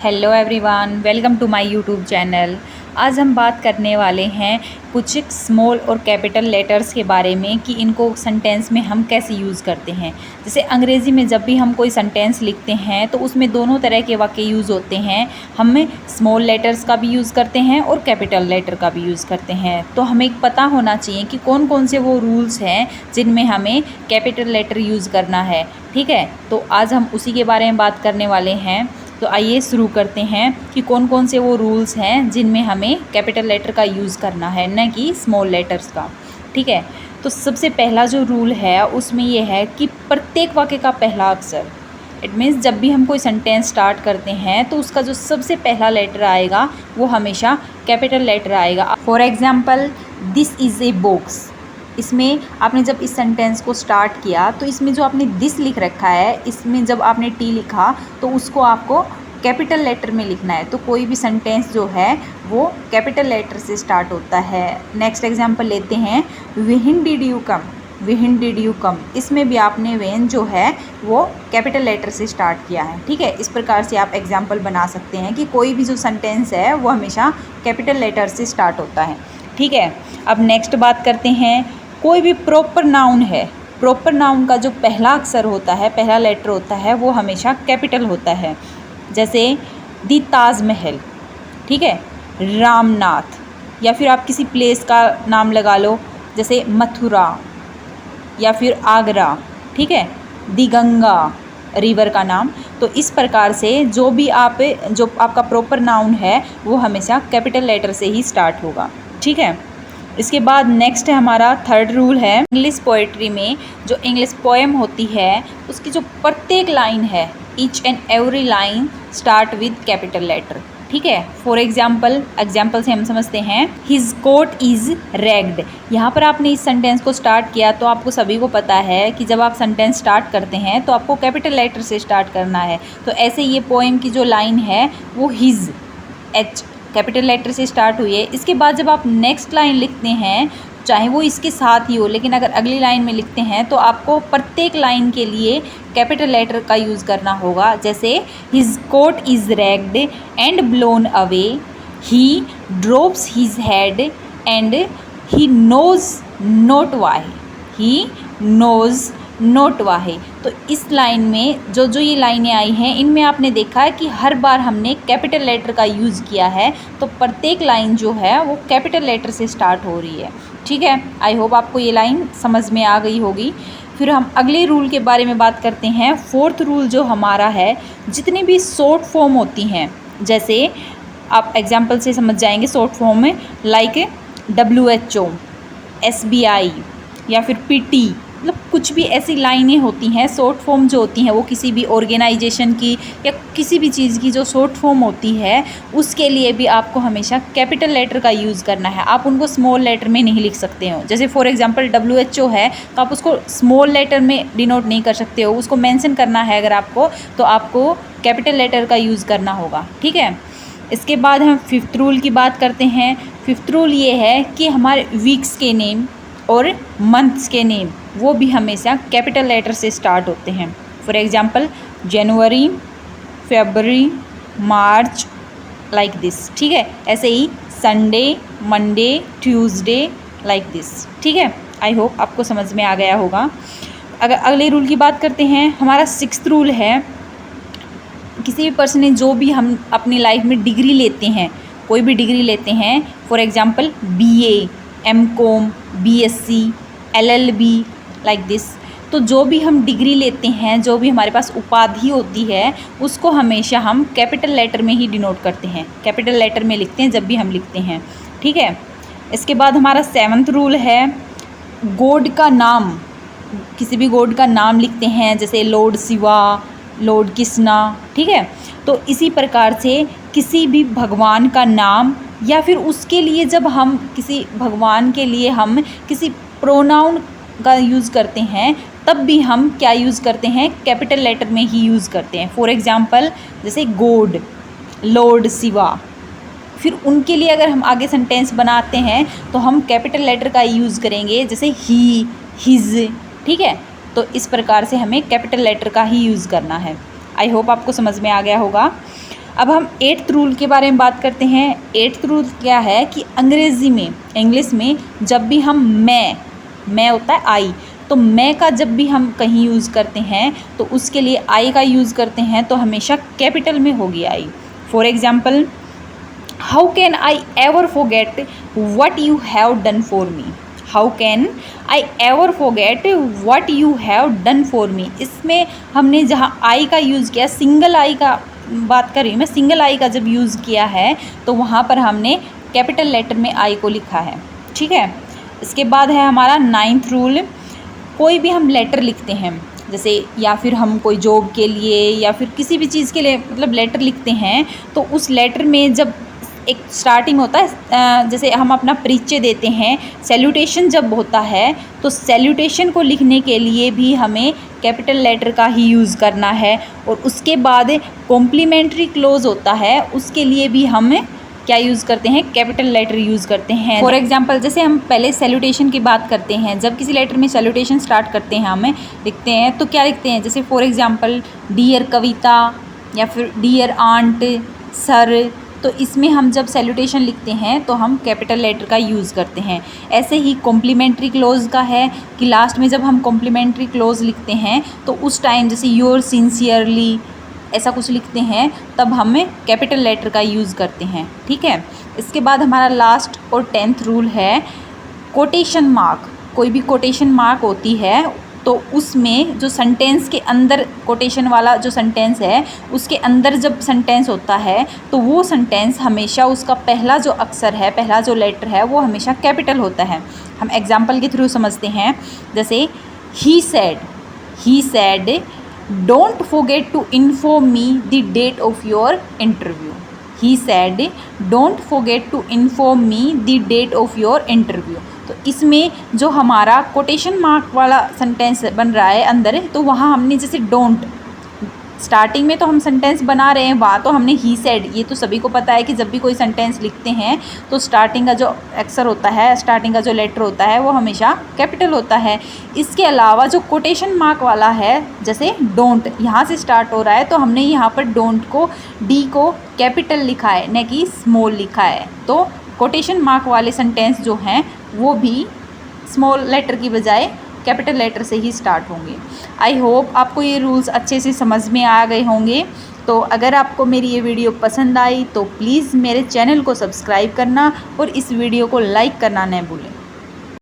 Hello everyone, welcome to my YouTube channel. आज हम बात करने वाले हैं कुछ स्मॉल और कैपिटल लेटर्स के बारे में कि इनको सेंटेंस में हम कैसे यूज़ करते हैं। जैसे अंग्रेज़ी में जब भी हम कोई सेंटेंस लिखते हैं तो उसमें दोनों तरह के वाक्य यूज़ होते हैं। हम स्मॉल लेटर्स का भी यूज़ करते हैं और कैपिटल लेटर का भी यूज़ करते हैं। तो हमें पता होना चाहिए कि कौन कौन से वो रूल्स हैं जिनमें हमें कैपिटल लेटर यूज़ करना है। ठीक है, तो आज हम उसी के बारे में बात करने वाले हैं। तो आइए शुरू करते हैं कि कौन कौन से वो रूल्स हैं जिनमें हमें कैपिटल लेटर का यूज़ करना है, न कि स्मॉल लेटर्स का। ठीक है, तो सबसे पहला जो रूल है उसमें ये है कि प्रत्येक वाक्य का पहला अक्षर, इट मीन्स जब भी हम कोई सेंटेंस स्टार्ट करते हैं तो उसका जो सबसे पहला लेटर आएगा वो हमेशा कैपिटल लेटर आएगा। For example, this is a box. इसमें आपने जब इस सेंटेंस को स्टार्ट किया तो इसमें जो आपने दिस लिख रखा है, इसमें जब आपने टी लिखा तो उसको आपको कैपिटल लेटर में लिखना है। तो कोई भी सेंटेंस जो है वो कैपिटल लेटर से स्टार्ट होता है। नेक्स्ट एग्जांपल लेते हैं, when did you come. When did you come, इसमें भी आपने व्हेन जो है वो कैपिटल लेटर से स्टार्ट किया है। ठीक है, इस प्रकार से आप एग्जाम्पल बना सकते हैं कि कोई भी जो सेंटेंस है वो हमेशा कैपिटल लेटर से स्टार्ट होता है। ठीक है, अब नेक्स्ट बात करते हैं, कोई भी प्रॉपर नाउन है, प्रॉपर नाउन का जो पहला अक्षर होता है, पहला लेटर होता है, वो हमेशा कैपिटल होता है। जैसे दी ताजमहल, ठीक है, रामनाथ, या फिर आप किसी प्लेस का नाम लगा लो जैसे मथुरा या फिर आगरा। ठीक है, दी गंगा, रिवर का नाम। तो इस प्रकार से जो आपका प्रॉपर नाउन है वो हमेशा कैपिटल लेटर से ही स्टार्ट होगा। ठीक है, इसके बाद नेक्स्ट है हमारा थर्ड रूल है, इंग्लिश पोएट्री में जो इंग्लिश पोएम होती है उसकी जो प्रत्येक लाइन है, each and every line start with capital letter. ठीक है, फॉर एग्जाम्पल से हम समझते हैं, हिज कोट इज़ रेग्ड। यहाँ पर आपने इस सेंटेंस को स्टार्ट किया तो आपको सभी को पता है कि जब आप सेंटेंस स्टार्ट करते हैं तो आपको कैपिटल लेटर से स्टार्ट करना है। तो ऐसे ये पोएम की जो लाइन है वो हिज, एच कैपिटल लेटर से स्टार्ट हुई है। इसके बाद जब आप नेक्स्ट लाइन लिखते हैं, चाहे वो इसके साथ ही हो, लेकिन अगर अगली लाइन में लिखते हैं तो आपको प्रत्येक लाइन के लिए कैपिटल लेटर का यूज़ करना होगा। जैसे his coat is ragged and blown away, he drops his head and he knows not why, he knows not where. तो इस लाइन में जो ये लाइनें आई हैं इनमें आपने देखा है कि हर बार हमने कैपिटल लेटर का यूज़ किया है। तो प्रत्येक लाइन जो है वो कैपिटल लेटर से स्टार्ट हो रही है। ठीक है, आई होप आपको ये लाइन समझ में आ गई होगी। फिर हम अगले रूल के बारे में बात करते हैं। फोर्थ रूल जो हमारा है, जितनी भी शॉर्ट फॉर्म होती हैं, जैसे आप एग्जाम्पल से समझ जाएंगे, शॉर्ट फॉर्म में लाइक WHO, SBI या फिर PT, मतलब कुछ भी ऐसी लाइनें होती हैं, शॉर्ट फॉर्म जो होती हैं वो किसी भी ऑर्गेनाइजेशन की या किसी भी चीज़ की जो शॉर्ट फॉर्म होती है उसके लिए भी आपको हमेशा कैपिटल लेटर का यूज़ करना है। आप उनको स्मॉल लेटर में नहीं लिख सकते हो। जैसे फॉर एग्जांपल WHO है तो आप उसको स्मॉल लेटर में डिनोट नहीं कर सकते हो, उसको मेंशन करना है अगर आपको, तो आपको कैपिटल लेटर का यूज़ करना होगा। ठीक है, इसके बाद हम फिफ्थ रूल की बात करते हैं। फिफ्थ रूल ये है कि हमारे वीक्स के नेम और मंथ्स के नेम वो भी हमेशा कैपिटल लेटर से स्टार्ट होते हैं। For example, January, February, March, like this. ठीक है, ऐसे ही Sunday, Monday, Tuesday, like this. ठीक है, आई होप आपको समझ में आ गया होगा। अगर अगले रूल की बात करते हैं, हमारा सिक्स्थ रूल है, किसी भी पर्सन ने जो भी हम अपनी लाइफ में डिग्री लेते हैं, कोई भी डिग्री लेते हैं, for example BA, MCOM, BSc, LLB, like this. तो जो भी हम डिग्री लेते हैं, जो भी हमारे पास उपाधि होती है, उसको हमेशा हम कैपिटल लेटर में ही डिनोट करते हैं, कैपिटल लेटर में लिखते हैं जब भी हम लिखते हैं। ठीक है, इसके बाद हमारा सेवन्थ रूल है, गॉड का नाम, किसी भी गॉड का नाम लिखते हैं जैसे लॉर्ड शिवा, लॉर्ड कृष्णा। ठीक है, तो इसी प्रकार से किसी भी भगवान का नाम या फिर उसके लिए जब हम किसी भगवान के लिए हम किसी प्रोनाउन का यूज़ करते हैं तब भी हम क्या यूज़ करते हैं, कैपिटल लेटर में ही यूज़ करते हैं। फॉर एग्जांपल, जैसे गॉड, लॉर्ड शिवा, फिर उनके लिए अगर हम आगे सेंटेंस बनाते हैं तो हम कैपिटल लेटर का यूज़ करेंगे, जैसे ही, हिज। ठीक है, तो इस प्रकार से हमें कैपिटल लेटर का ही यूज़ करना है। आई होप आपको समझ में आ गया होगा। अब हम 8th रूल के बारे में बात करते हैं। 8th रूल क्या है कि अंग्रेज़ी में, इंग्लिश में जब भी हम मैं होता है आई, तो मैं का जब भी हम कहीं यूज़ करते हैं तो उसके लिए आई का यूज़ करते हैं तो हमेशा कैपिटल में होगी I. For example, how can I ever forget what you have done for me. How can I ever forget what you have done for me, इसमें हमने जहाँ आई का यूज़ किया, सिंगल आई का बात कर रही हूँ मैं, सिंगल आई का जब यूज़ किया है तो वहाँ पर हमने कैपिटल लेटर में आई को लिखा है। ठीक है, इसके बाद है हमारा 9th रूल। कोई भी हम लेटर लिखते हैं, जैसे या फिर हम कोई जॉब के लिए या फिर किसी भी चीज़ के लिए मतलब लेटर लिखते हैं, तो उस लेटर में जब एक स्टार्टिंग होता है, जैसे हम अपना परिचय देते हैं, सैल्यूटेशन जब होता है, तो सैल्यूटेशन को लिखने के लिए भी हमें कैपिटल लेटर का ही यूज़ करना है। और उसके बाद कॉम्प्लीमेंट्री क्लोज होता है, उसके लिए भी हम क्या यूज़ करते हैं, कैपिटल लेटर यूज़ करते हैं। फॉर एग्जांपल, जैसे हम पहले सैल्यूटेशन की बात करते हैं, जब किसी लेटर में सैल्यूटेशन स्टार्ट करते हैं हमें लिखते हैं तो क्या लिखते हैं, जैसे फॉर एग्जांपल डियर कविता या फिर डियर आंट, सर, तो इसमें हम जब सैल्यूटेशन लिखते हैं तो हम कैपिटल लेटर का यूज़ करते हैं। ऐसे ही कॉम्प्लीमेंट्री क्लोज का है कि लास्ट में जब हम कॉम्प्लीमेंट्री क्लोज लिखते हैं तो उस टाइम जैसे योर सिंसियरली ऐसा कुछ लिखते हैं तब हमें कैपिटल लेटर का यूज़ करते हैं। ठीक है, इसके बाद हमारा लास्ट और 10th रूल है कोटेशन मार्क। कोई भी कोटेशन मार्क होती है तो उसमें जो सेंटेंस के अंदर कोटेशन वाला जो सेंटेंस है उसके अंदर जब सेंटेंस होता है तो वो सेंटेंस हमेशा उसका पहला जो अक्षर है, पहला जो लेटर है वो हमेशा कैपिटल होता है। हम एग्जांपल के थ्रू समझते हैं, जैसे ही said don't forget to inform me the date of your interview. He said don't forget to inform me the date of your interview. तो इसमें जो हमारा कोटेशन मार्क वाला सेंटेंस बन रहा है अंदर, तो वहाँ हमने जैसे डोंट, स्टार्टिंग में तो हम सेंटेंस बना रहे हैं, वहाँ तो हमने ही सेड, ये तो सभी को पता है कि जब भी कोई सेंटेंस लिखते हैं तो स्टार्टिंग का जो अक्षर होता है, स्टार्टिंग का जो लेटर होता है वो हमेशा कैपिटल होता है। इसके अलावा जो कोटेशन मार्क वाला है, जैसे डोंट यहाँ से स्टार्ट हो रहा है तो हमने यहाँ पर डोंट को, डी को कैपिटल लिखा है न कि स्मॉल लिखा है। तो कोटेशन मार्क वाले सेंटेंस जो हैं वो भी स्मॉल लेटर की बजाय कैपिटल लेटर से ही स्टार्ट होंगे। आई होप आपको ये रूल्स अच्छे से समझ में आ गए होंगे। तो अगर आपको मेरी ये वीडियो पसंद आई तो प्लीज़ मेरे चैनल को सब्सक्राइब करना और इस वीडियो को लाइक करना न भूलें।